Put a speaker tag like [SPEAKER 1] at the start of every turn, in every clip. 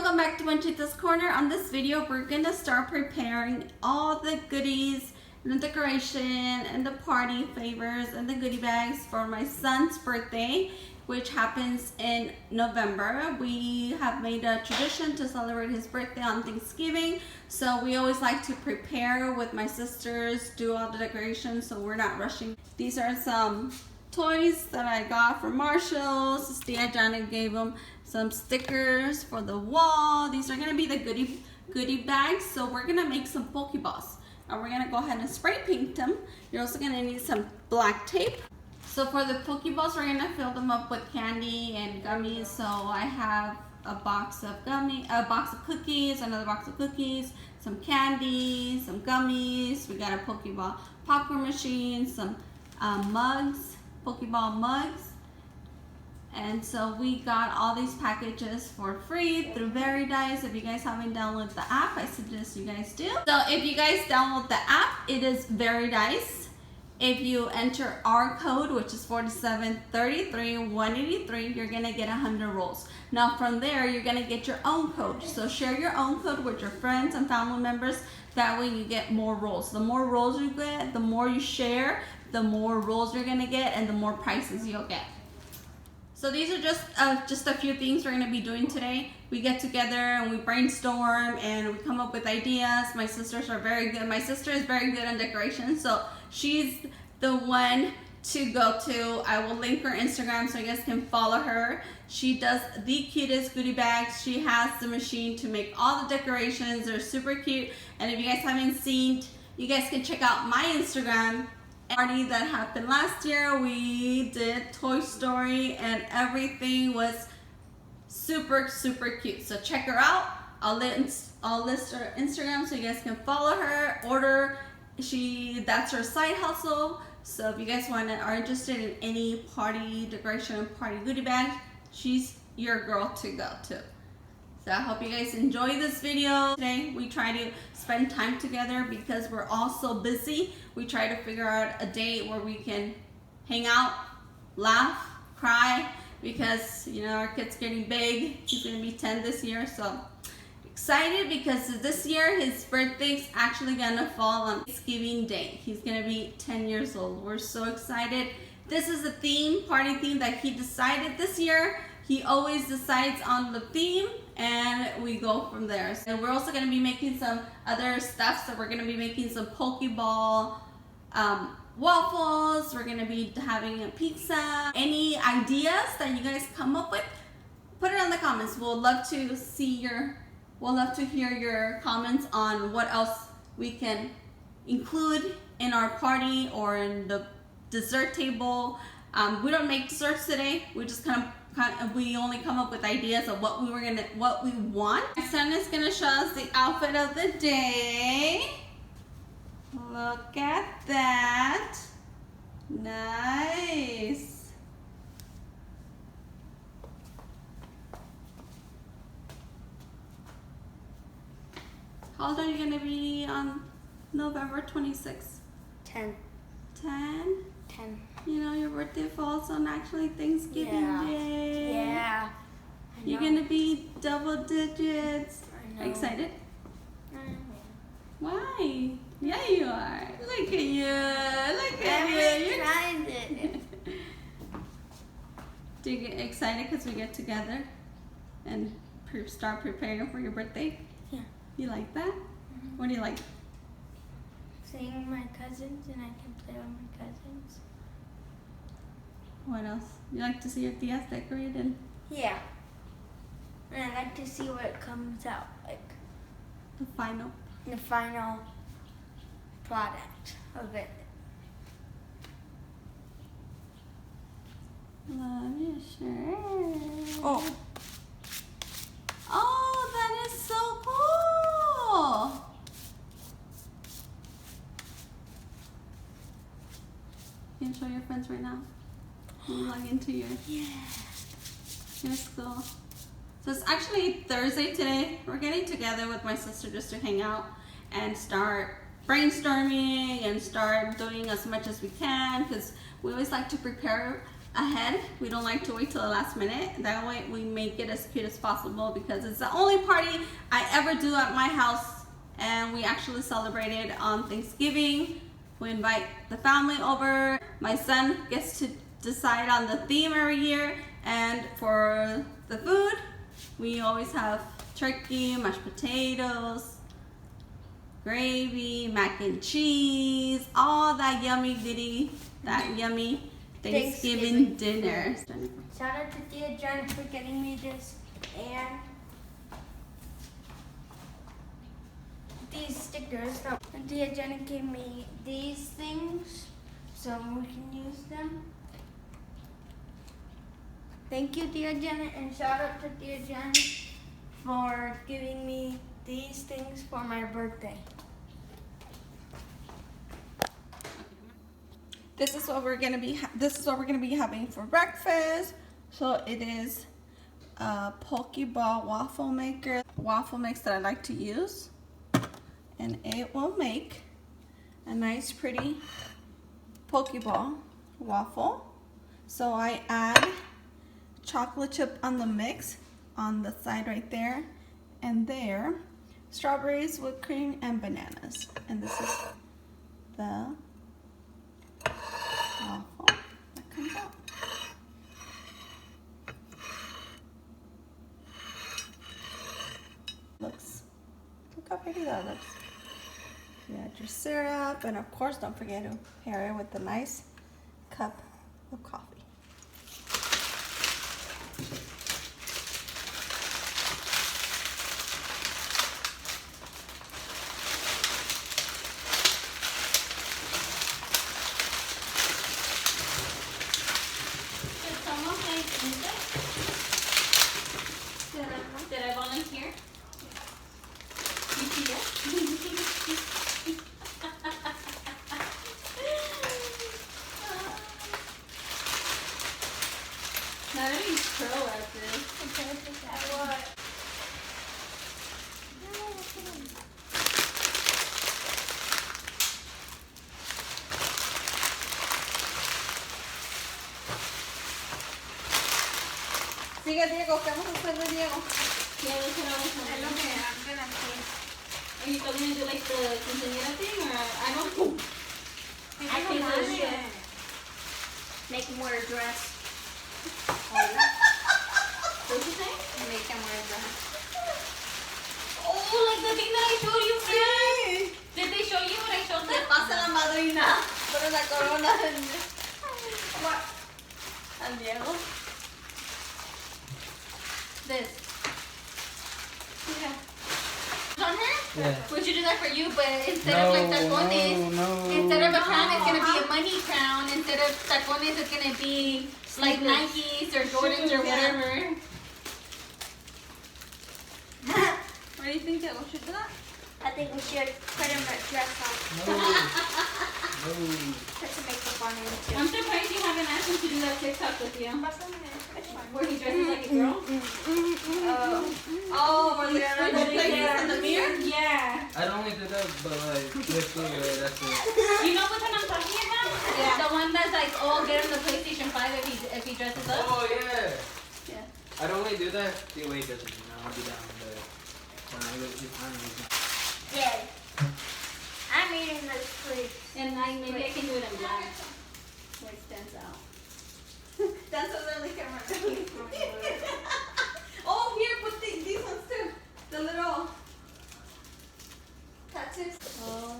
[SPEAKER 1] welcome back to Manchita's Corner. On this video, we're gonna start preparing all the goodies and the decoration and the party favors and the goodie bags for my son's birthday, which happens in November. We have made a tradition to celebrate his birthday on Thanksgiving, so we always like to prepare with my sisters, do all the decorations, so we're not rushing. These are some toys that I got from Marshalls. Tia Janet gave them some stickers for the wall. These are gonna be the goodie bags. So we're gonna make some Pokeballs, and we're gonna go ahead and spray paint them. You're also gonna need some black tape. So for the Pokeballs, we're gonna fill them up with candy and gummies. So I have a box of cookies, another box of cookies, some candy, some gummies. We got a Pokeball popcorn machine, some mugs, Pokeball mugs. And so we got all these packages for free through Veridice. If you guys haven't downloaded the app, I suggest you guys do. So if you guys download the app, it is Veridice. If you enter our code, which is 4733183, you're gonna get 100 rolls. Now from there, you're gonna get your own code. So share your own code with your friends and family members. That way you get more rolls. The more rolls you get, the more you share, the more rolls you're gonna get, and the more prizes you'll get. So these are just a few things we're gonna be doing today. We get together and we brainstorm and we come up with ideas. My sisters are very good. My sister is very good on decorations, so she's the one to go to. I will link her Instagram so you guys can follow her. She does the cutest goodie bags. She has the machine to make all the decorations. They're super cute. And if you guys haven't seen, you guys can check out my Instagram. Party that happened last year, we did Toy Story and everything was super cute. So check her out. I'll list her Instagram so you guys can follow her, order. That's her side hustle. So if you guys are interested in any party decoration, party goodie bag, she's your girl to go to. So I hope you guys enjoy this video. Today we try to spend time together because we're all so busy. We try to figure out a date where we can hang out, laugh, cry, because you know our kid's getting big. He's gonna be 10 this year, so excited because this year his birthday's actually gonna fall on Thanksgiving Day. He's gonna be 10 years old. We're so excited. This is a party theme that he decided this year. He always decides on the theme and we go from there. So we're also going to be making some other stuff. So we're going to be making some Pokeball waffles. We're going to be having a pizza. Any ideas that you guys come up with, put it in the comments. We'll love to hear your comments on what else we can include in our party or in the dessert table. We don't make desserts today. We just we only come up with ideas of what we want. My son is gonna show us the outfit of the day. Look at that. Nice. How old are you gonna be on November 26th?
[SPEAKER 2] 10.
[SPEAKER 1] 10?
[SPEAKER 2] 10.
[SPEAKER 1] You know, your birthday falls on actually Thanksgiving Day.
[SPEAKER 2] Yeah.
[SPEAKER 1] You're gonna be double digits.
[SPEAKER 2] I know.
[SPEAKER 1] Excited? Why? Yeah, you are. Look at you. Look at you.
[SPEAKER 2] I'm excited.
[SPEAKER 1] Do you get excited because we get together and start preparing for your birthday?
[SPEAKER 2] Yeah.
[SPEAKER 1] You like that?
[SPEAKER 2] Mm-hmm.
[SPEAKER 1] What do you like?
[SPEAKER 2] Seeing my cousins and I can play with my cousins.
[SPEAKER 1] What else? You like to see your tias decorated?
[SPEAKER 2] Yeah. And I like to see what comes out, like
[SPEAKER 1] The final
[SPEAKER 2] product of it.
[SPEAKER 1] Love your shirt.
[SPEAKER 2] Oh.
[SPEAKER 1] Oh, that is so cool. You can show your friends right now. You log into your school. So it's actually Thursday today. We're getting together with my sister just to hang out and start brainstorming and start doing as much as we can because we always like to prepare ahead. We don't like to wait till the last minute. That way we make it as cute as possible because it's the only party I ever do at my house, and we actually celebrate it on Thanksgiving. We invite the family over. My son gets to decide on the theme every year, and for the food, we always have turkey, mashed potatoes, gravy, mac and cheese, all that yummy Thanksgiving dinner.
[SPEAKER 2] Shout out to Tia Jen for getting me this and these stickers. And Tia Jen gave me these things so we can use them. Thank you, Tia Jen, and shout out to Tia Jen for giving me these things for my birthday.
[SPEAKER 1] This is what we're gonna be having for breakfast. So it is a Pokeball waffle maker, waffle mix that I like to use, and it will make a nice, pretty Pokeball waffle. So I add chocolate chip on the mix on the side right there, and there, strawberries, whipped cream, and bananas. And this is the waffle that comes out. Look how pretty that looks. You add your syrup, and of course don't forget to pair it with a nice cup of coffee. Did I volunteer? Not any pro at this.
[SPEAKER 2] What?
[SPEAKER 1] Sigue, Diego, ¿qué vamos a hacer de Diego?
[SPEAKER 2] Yeah, that's what I was wondering. Okay, I'm gonna say.
[SPEAKER 1] Are you still gonna do like the quinceañera thing, or I don't?
[SPEAKER 2] I
[SPEAKER 1] think
[SPEAKER 2] want
[SPEAKER 1] so, yeah.
[SPEAKER 2] it. Make him wear a dress.
[SPEAKER 1] What'd you say?
[SPEAKER 2] Make him wear a dress.
[SPEAKER 1] Oh, like the thing that I showed you, friend. Did they show you what I showed them? Pasa la madrina. Pero la corona. What? And Diego. This. Yeah. On her?
[SPEAKER 3] Yeah.
[SPEAKER 1] We should do that for you, but instead of like tacones, instead of a crown, it's gonna be a money crown. Instead of tacones, it's gonna be like Nikes or Jordans or whatever. What do you think that we should do that?
[SPEAKER 2] I think we should put him a dress on. Put some makeup on him too.
[SPEAKER 1] I'm surprised you haven't asked him to do that TikTok with you.
[SPEAKER 2] Which one?
[SPEAKER 1] Where he dresses like a girl?
[SPEAKER 2] Oh,
[SPEAKER 1] where the places in the mirror?
[SPEAKER 2] Yeah.
[SPEAKER 3] I don't only do that, but like this finger, that's it.
[SPEAKER 1] You know which one I'm talking about?
[SPEAKER 2] Yeah.
[SPEAKER 1] The one that's like, oh, get him the PlayStation 5 if he dresses up.
[SPEAKER 3] Oh yeah.
[SPEAKER 1] Yeah.
[SPEAKER 3] I don't only do that. The way he doesn't, I'll be down, but he's not.
[SPEAKER 2] Yeah. I'm eating this food.
[SPEAKER 1] And maybe I can do it in black. Where it stands out. That's a really camera. Oh, here, put these ones too. The little tattoos. Oh.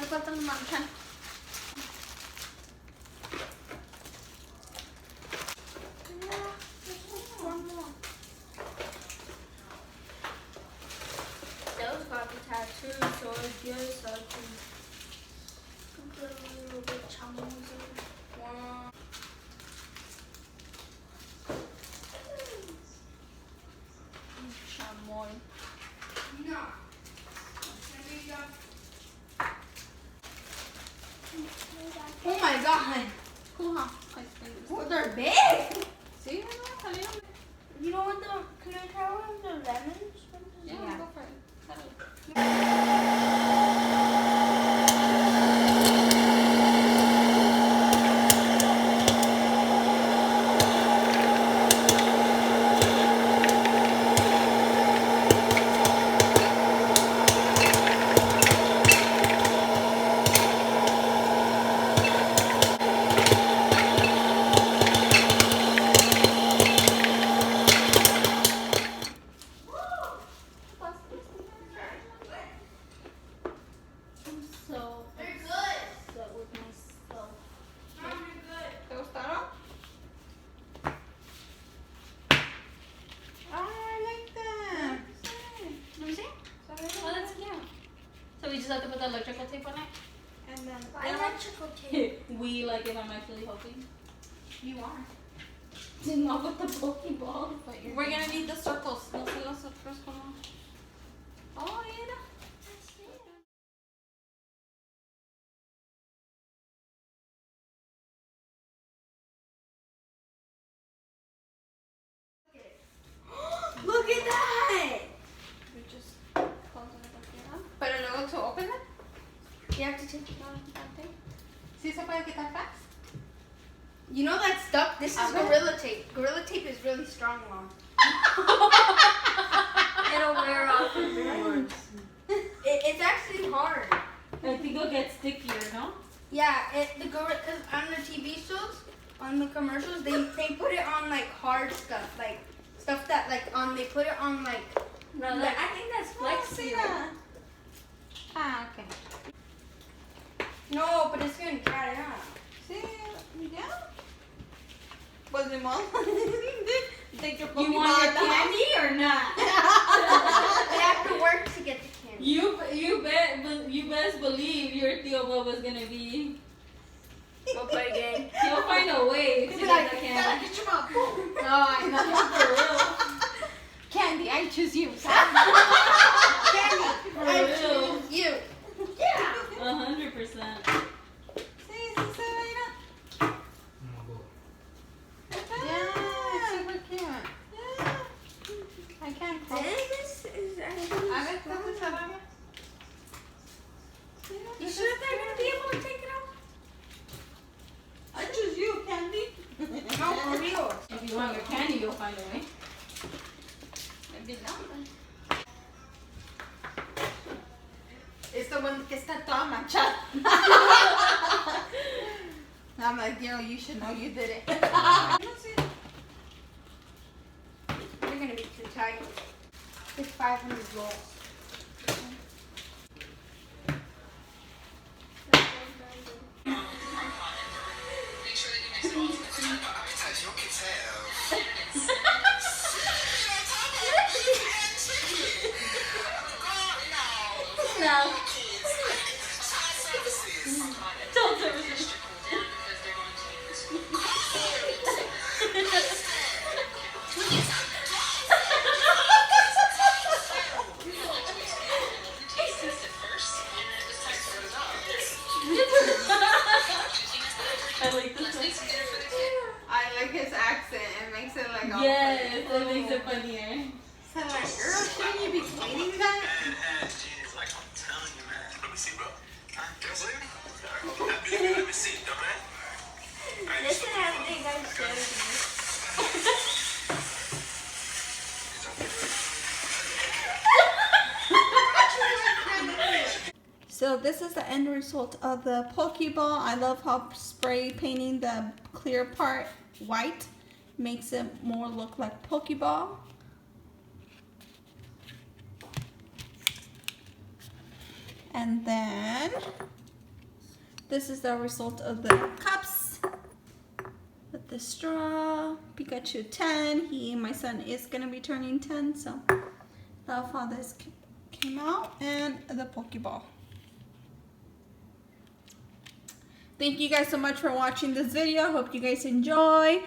[SPEAKER 1] Faltan manchan.
[SPEAKER 2] Those got the tattoos, so I guess I can put a little bit
[SPEAKER 1] one.
[SPEAKER 2] No. Oh my god.
[SPEAKER 1] Cool, huh? Ice cream.
[SPEAKER 2] Well, they're big.
[SPEAKER 1] See, salieron.
[SPEAKER 2] You know what can I try one of the lemons?
[SPEAKER 1] Yeah, go for it. Salud. So
[SPEAKER 2] They're good.
[SPEAKER 1] upset with myself.
[SPEAKER 2] Mom, you're good.
[SPEAKER 1] ¿Te gustaron? Oh, I like that.
[SPEAKER 4] Let me see. Oh, that's cute. So we just have to put the electrical tape on it?
[SPEAKER 1] And then
[SPEAKER 2] I electrical tape.
[SPEAKER 4] We, like, if I'm actually helping.
[SPEAKER 2] You are.
[SPEAKER 4] Not with the Pokeball, but you're
[SPEAKER 1] we're gonna need the circles. No sé los otros como. Oh, mira.
[SPEAKER 2] Look at that.
[SPEAKER 1] We just close it up here. Pero luego to open it,
[SPEAKER 2] You have to take it
[SPEAKER 1] no, that thing. ¿Sí se puede quitar fast?
[SPEAKER 2] You know that stuff? This is
[SPEAKER 1] Okay.
[SPEAKER 2] Gorilla Tape. Gorilla Tape is really strong, Mom. It'll wear off afterwards. It's actually hard.
[SPEAKER 4] I think it'll get stickier, no?
[SPEAKER 2] Yeah, the gorilla on the TV shows, on the commercials, they put it on like hard stuff, like stuff that they put it on like.
[SPEAKER 4] No, I think that's flexible.
[SPEAKER 1] Ah, okay.
[SPEAKER 2] No, but it's gonna dry out.
[SPEAKER 1] Sí, ya. Pues de modo. Take your
[SPEAKER 4] You
[SPEAKER 1] Pokeball
[SPEAKER 4] want your
[SPEAKER 1] at the house.
[SPEAKER 4] candy or not?
[SPEAKER 2] They have to work to get the candy.
[SPEAKER 4] You best believe your Tío Boba's gonna be.
[SPEAKER 2] Go play a game.
[SPEAKER 4] He'll find a way to
[SPEAKER 1] Be
[SPEAKER 4] get
[SPEAKER 1] like,
[SPEAKER 4] the
[SPEAKER 1] "Gotta
[SPEAKER 4] candy.
[SPEAKER 1] get your mouth full."
[SPEAKER 4] No, I know for real.
[SPEAKER 1] Candy, I choose you.
[SPEAKER 2] Candy,
[SPEAKER 4] For
[SPEAKER 2] I
[SPEAKER 4] real.
[SPEAKER 2] choose you.
[SPEAKER 4] 100%.
[SPEAKER 1] Sí, sí se ve, mira. Yeah, it's super cute. Yeah. I can't close.
[SPEAKER 2] This is actually.
[SPEAKER 1] A ver, ¿cómo se abre?
[SPEAKER 2] You sure they're gonna be able to take it out?
[SPEAKER 1] I choose you, Candy.
[SPEAKER 2] No, for real.
[SPEAKER 4] If you want your candy, you'll find a way.
[SPEAKER 1] Maybe not. It's the one que está toda manchada. I'm like, yo, you should know you did it.
[SPEAKER 2] You're gonna be too tight. It's 500 volts.
[SPEAKER 5] As you can tell.
[SPEAKER 4] No. Don't services. I like this one.
[SPEAKER 1] I like his accent. It makes it like all
[SPEAKER 4] Yes,
[SPEAKER 1] funny.
[SPEAKER 4] that makes it funnier.
[SPEAKER 1] So like, girl, shouldn't you be cleaning that?
[SPEAKER 5] Like I'm telling you, man. Let me see, bro. Can I see? Let me see, though, man.
[SPEAKER 2] This is how they guys show you.
[SPEAKER 1] So this is the end result of the Pokeball. I love how spray painting the clear part white makes it more look like Pokeball. And then this is the result of the cups with the straw. Pikachu 10. My son is gonna be turning 10, so that's how this came out, and the Pokeball. Thank you guys so much for watching this video. Hope you guys enjoy.